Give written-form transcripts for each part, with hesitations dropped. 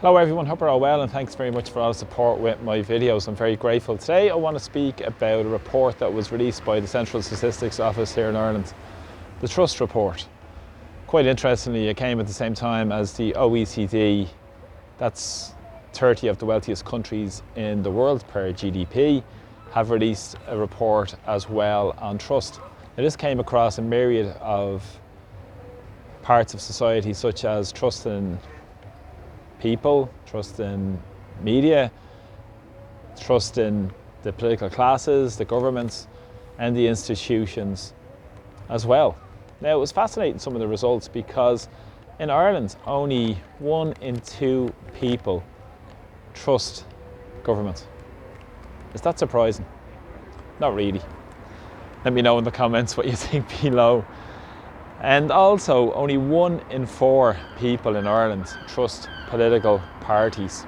Hello everyone, hope you're all well and thanks very much for all the support with my videos. I'm very grateful. Today I want to speak about a report that was released by the Central Statistics Office here in Ireland, the Trust Report. Quite interestingly, it came at the same time as the OECD, that's 30 of the wealthiest countries in the world per GDP, have released a report as well on trust. Now this came across a myriad of parts of society, such as trust in people, trust in media, trust in the political classes, the governments and the institutions as well. Now it was fascinating, some of the results, because in Ireland only 1 in 2 people trust government. Is that surprising? Not really. Let me know in the comments what you think below. And also, only 1 in 4 people in Ireland trust political parties.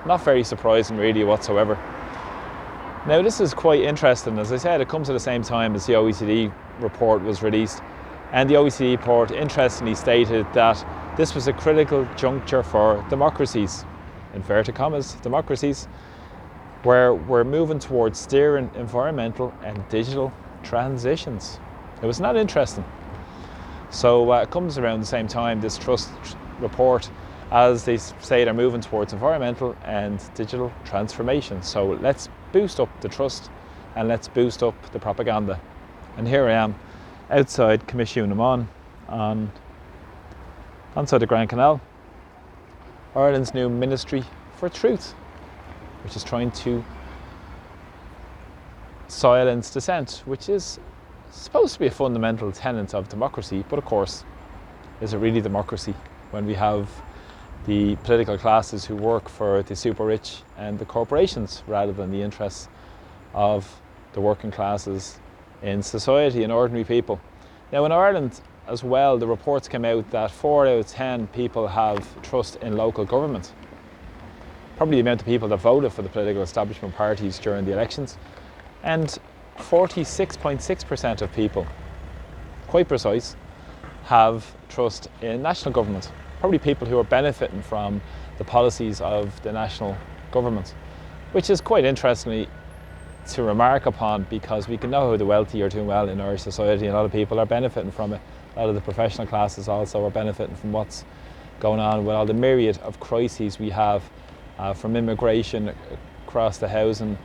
Not very surprising really whatsoever. Now this is quite interesting. As I said, it comes at the same time as the OECD report was released. And the OECD report interestingly stated that this was a critical juncture for democracies, inverted commas, democracies, where we're moving towards steering environmental and digital transitions. It was not interesting. So it comes around the same time, this trust report, as they say they're moving towards environmental and digital transformation. So let's boost up the trust and let's boost up the propaganda. And here I am outside Coimisiún Amán outside the Grand Canal, Ireland's new Ministry for Truth, which is trying to silence dissent, which is supposed to be a fundamental tenet of democracy. But of course, is it really democracy when we have the political classes who work for the super rich and the corporations rather than the interests of the working classes in society and ordinary people? Now in Ireland as well, the reports came out that 4 out of 10 people have trust in local government. Probably the amount of people that voted for the political establishment parties during the elections. And 46.6% of people, quite precise, have trust in national government. Probably people who are benefiting from the policies of the national government, which is quite interestingly to remark upon, because we can know how the wealthy are doing well in Irish society and a lot of people are benefiting from it. A lot of the professional classes also are benefiting from what's going on with all the myriad of crises we have, from immigration across the housing,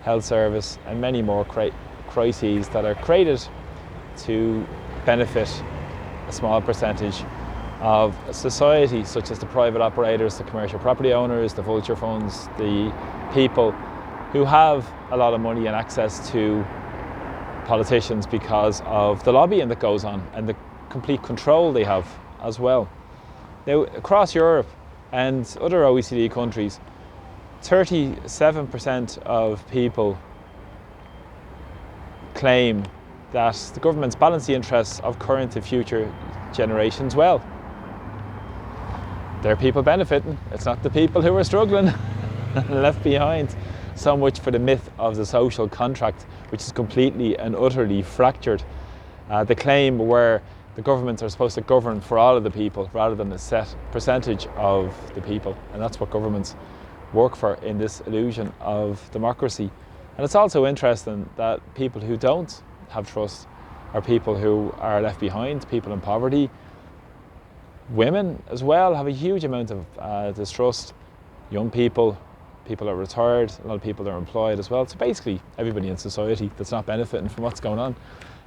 health service and many more crises that are created to benefit a small percentage of society, such as the private operators, the commercial property owners, the vulture funds, the people who have a lot of money and access to politicians because of the lobbying that goes on and the complete control they have as well. Now across Europe and other OECD countries, 37% of people claim that the governments balance the interests of current and future generations well. They're people benefiting, it's not the people who are struggling and left behind. So much for the myth of the social contract, which is completely and utterly fractured. The claim where the governments are supposed to govern for all of the people rather than a set percentage of the people, and that's what governments work for in this illusion of democracy. And it's also interesting that people who don't have trust are people who are left behind, people in poverty. Women as well have a huge amount of distrust. Young people, people that are retired, a lot of people that are employed as well. So basically everybody in society that's not benefiting from what's going on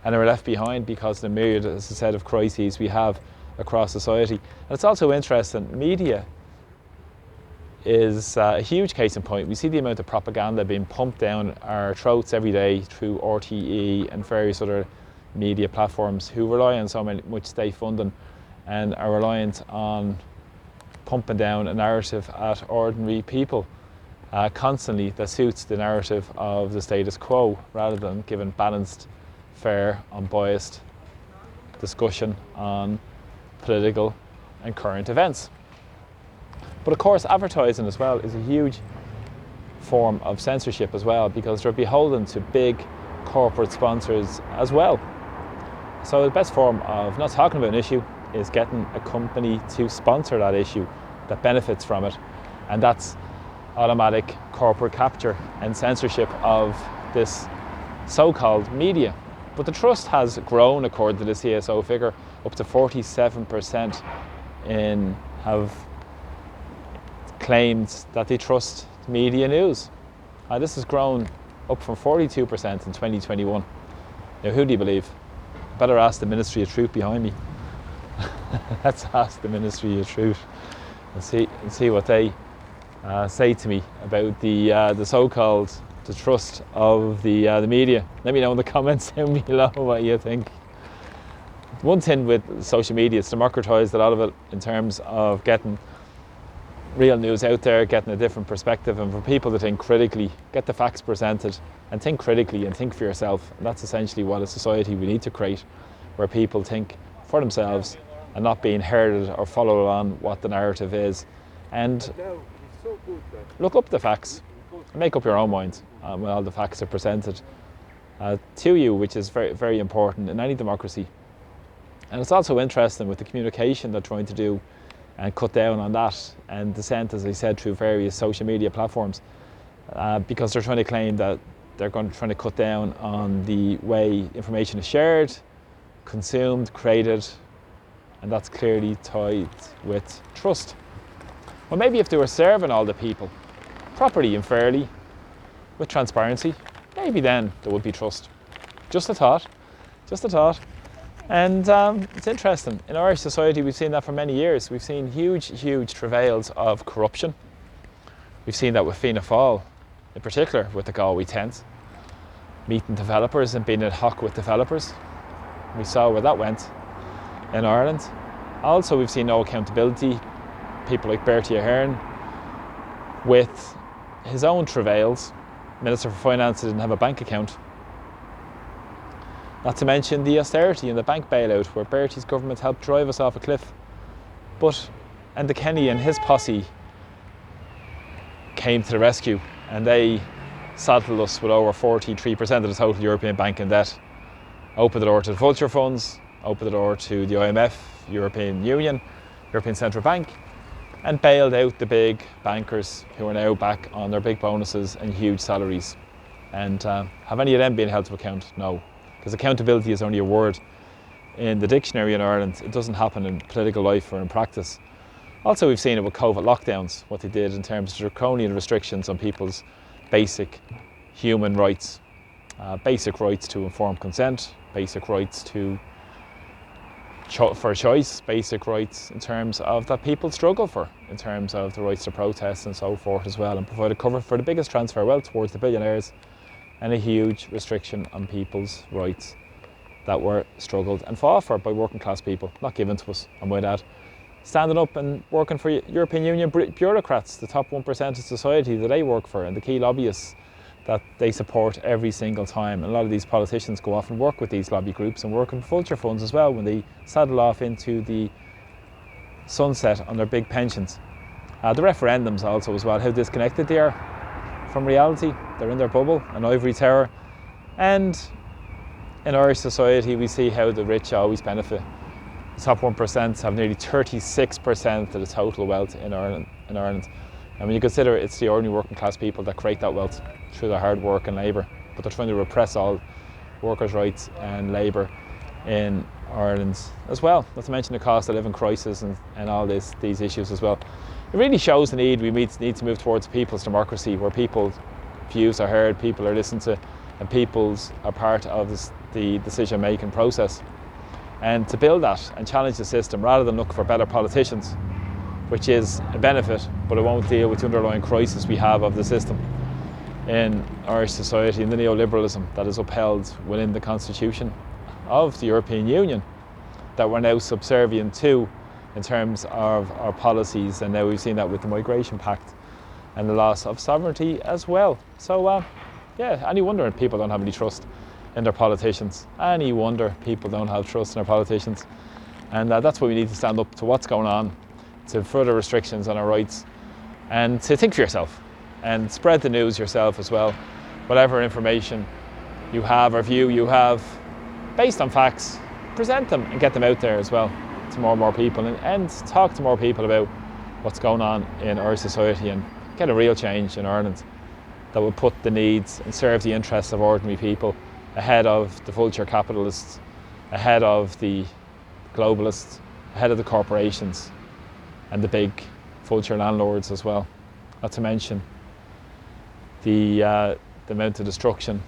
and are left behind because of the myriad, as I said, of crises we have across society. And it's also interesting, media is a huge case in point. We see the amount of propaganda being pumped down our throats every day through RTE and various other media platforms who rely on so much state funding and are reliant on pumping down a narrative at ordinary people constantly that suits the narrative of the status quo, rather than giving balanced, fair, unbiased discussion on political and current events. But of course advertising as well is a huge form of censorship as well, because they're beholden to big corporate sponsors as well. So the best form of not talking about an issue is getting a company to sponsor that issue that benefits from it, And that's automatic corporate capture and censorship of this so-called media. But the trust has grown, according to the CSO figure, up to 47% have claimed that they trust media news. This has grown up from 42% in 2021. Now, who do you believe? Better ask the Ministry of Truth behind me. Let's ask the Ministry of Truth and see what they say to me about the so-called the trust of the media. Let me know in the comments down below what you think. One thing with social media, it's democratised a lot of it in terms of getting real news out there, getting a different perspective, and for people to think critically, get the facts presented and think critically and think for yourself. And that's essentially what a society we need to create, where people think for themselves and not being herded or followed on what the narrative is. And look up the facts and make up your own mind when all the facts are presented to you, which is very, very important in any democracy. And it's also interesting with the communication they're trying to do and cut down on that and dissent, as I said, through various social media platforms, because they're trying to claim that they're trying to cut down on the way information is shared, consumed, created, and that's clearly tied with trust. Well, maybe if they were serving all the people properly and fairly, with transparency, maybe then there would be trust. Just a thought, just a thought. And it's interesting, in Irish society we've seen that for many years. We've seen huge travails of corruption. We've seen that with Fianna Fáil, in particular with the Galway tent, meeting developers and being ad hoc with developers. We saw where that went in Ireland. Also, we've seen no accountability. People like Bertie Ahern, with his own travails. Minister for Finance didn't have a bank account. Not to mention the austerity and the bank bailout, where Bertie's government helped drive us off a cliff. But Enda Kenny and his posse came to the rescue, and they saddled us with over 43% of the total European banking debt. Opened the door to the vulture funds, opened the door to the IMF, European Union, European Central Bank, and bailed out the big bankers who are now back on their big bonuses and huge salaries. And have any of them been held to account? No. Because accountability is only a word in the dictionary in Ireland. It doesn't happen in political life or in practice. Also, we've seen it with COVID lockdowns, what they did in terms of draconian restrictions on people's basic human rights. Basic rights to informed consent, basic rights for choice, basic rights in terms of that people struggle for, in terms of the rights to protest and so forth as well, and provided cover for the biggest transfer of wealth towards the billionaires, and a huge restriction on people's rights that were struggled and fought for by working class people, not given to us, I might add. Standing up and working for European Union bureaucrats, the top 1% of society that they work for, and the key lobbyists that they support every single time. And a lot of these politicians go off and work with these lobby groups and work in vulture funds as well when they saddle off into the sunset on their big pensions. The referendums also as well, how disconnected they are from reality. They're in their bubble, an ivory tower. And in Irish society we see how the rich always benefit. The top 1% have nearly 36% of the total wealth in Ireland. And when you consider it's the ordinary working class people that create that wealth through their hard work and labour, but they're trying to repress all workers' rights and labour in Ireland as well. Not to mention the cost of living crisis and all these issues as well. It really shows the need we need to move towards a people's democracy, where people's views are heard, people are listened to, and peoples are part of the decision-making process. And to build that and challenge the system rather than look for better politicians, which is a benefit, but it won't deal with the underlying crisis we have of the system in Irish society and the neoliberalism that is upheld within the constitution of the European Union, that we're now subservient to in terms of our policies. And now we've seen that with the Migration Pact and the loss of sovereignty as well. So yeah, any wonder people don't have any trust in their politicians. Any wonder people don't have trust in their politicians. And that's why we need to stand up to what's going on, to further restrictions on our rights, and to think for yourself and spread the news yourself as well. Whatever information you have or view you have based on facts, present them and get them out there as well to more and more people, and talk to more people about what's going on in our society and get a real change in Ireland that will put the needs and serve the interests of ordinary people ahead of the vulture capitalists, ahead of the globalists, ahead of the corporations and the big vulture landlords as well. Not to mention the amount of destruction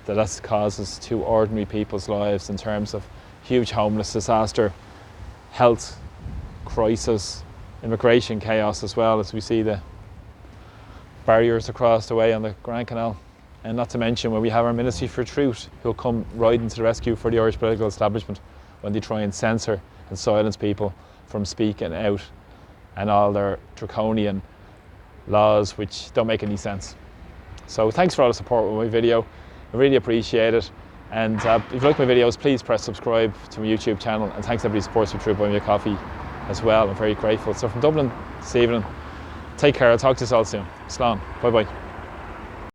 that causes to ordinary people's lives in terms of huge homeless disaster, health crisis, immigration chaos, as well as we see the barriers across the way on the Grand Canal. And not to mention when we have our Ministry for Truth, who'll come riding to the rescue for the Irish political establishment when they try and censor and silence people from speaking out, and all their draconian laws which don't make any sense. So thanks for all the support with my video. I really appreciate it. And if you like my videos, please press subscribe to my YouTube channel. And thanks everybody who supports me through buying me a coffee as well. I'm very grateful. So from Dublin this evening, take care. I'll talk to you all soon. Slán. Bye bye.